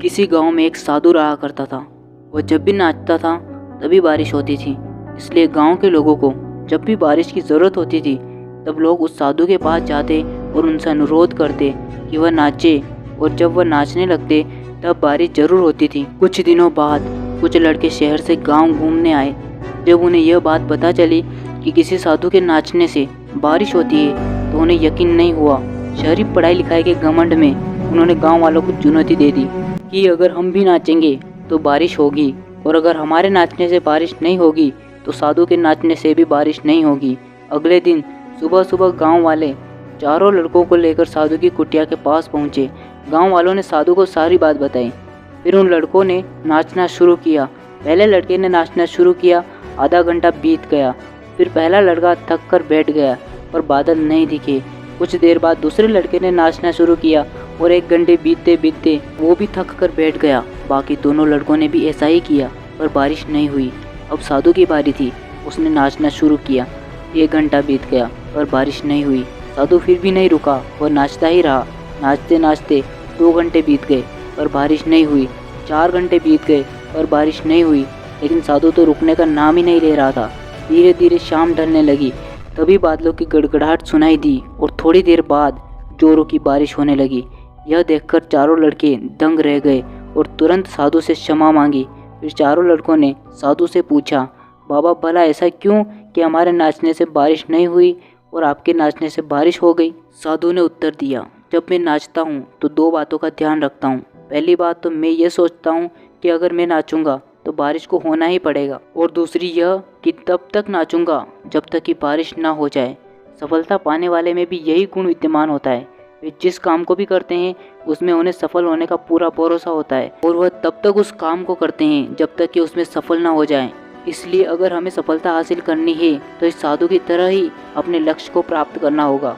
किसी गांव में एक साधु रहा करता था। वह जब भी नाचता था तभी बारिश होती थी। इसलिए गांव के लोगों को जब भी बारिश की ज़रूरत होती थी तब लोग उस साधु के पास जाते और उनसे अनुरोध करते कि वह नाचे, और जब वह नाचने लगते तब बारिश ज़रूर होती थी। कुछ दिनों बाद कुछ लड़के शहर से गांव घूमने आए। जब उन्हें यह बात पता चली कि किसी साधु के नाचने से बारिश होती है तो उन्हें यकीन नहीं हुआ। शहरी पढ़ाई लिखाई के घमंड में उन्होंने गांव वालों को चुनौती दे दी कि अगर हम भी नाचेंगे तो बारिश होगी, और अगर हमारे नाचने से बारिश नहीं होगी तो साधु के नाचने से भी बारिश नहीं होगी। अगले दिन सुबह सुबह गांव वाले चारों लड़कों को लेकर साधु की कुटिया के पास पहुंचे। गांव वालों ने साधु को सारी बात बताई। फिर उन लड़कों ने नाचना शुरू किया। पहले लड़के ने नाचना शुरू किया। आधा घंटा बीत गया। फिर पहला लड़का थक कर बैठ गया पर बादल नहीं दिखे। कुछ देर बाद दूसरे लड़के ने नाचना शुरू किया और 1 घंटे बीतते बीतते वो भी थक कर बैठ गया। बाकी दोनों लड़कों ने भी ऐसा ही किया पर बारिश नहीं हुई। अब साधु की बारी थी। उसने नाचना शुरू किया। 1 घंटा बीत गया पर बारिश नहीं हुई। साधु फिर भी नहीं रुका, वह नाचता ही रहा। नाचते नाचते 2 घंटे बीत गए पर बारिश नहीं हुई। 4 घंटे बीत गए पर बारिश नहीं हुई। लेकिन साधु तो रुकने का नाम ही नहीं ले रहा था। धीरे धीरे शाम ढलने लगी। तभी बादलों की गड़गड़ाहट सुनाई दी और थोड़ी देर बाद जोरों की बारिश होने लगी। यह देखकर चारों लड़के दंग रह गए और तुरंत साधु से क्षमा मांगी। फिर चारों लड़कों ने साधु से पूछा, बाबा भला ऐसा क्यों कि हमारे नाचने से बारिश नहीं हुई और आपके नाचने से बारिश हो गई? साधु ने उत्तर दिया, जब मैं नाचता हूँ तो 2 बातों का ध्यान रखता हूँ। पहली बात तो मैं ये सोचता हूँ कि अगर मैं नाचूंगा तो बारिश को होना ही पड़ेगा, और दूसरी यह कि तब तक नाचूंगा जब तक कि बारिश ना हो जाए। सफलता पाने वाले में भी यही गुण विद्यमान होता है। वे जिस काम को भी करते हैं उसमें उन्हें सफल होने का पूरा भरोसा होता है, और वह तब तक उस काम को करते हैं जब तक कि उसमें सफल ना हो जाए। इसलिए अगर हमें सफलता हासिल करनी है तो इस साधु की तरह ही अपने लक्ष्य को प्राप्त करना होगा।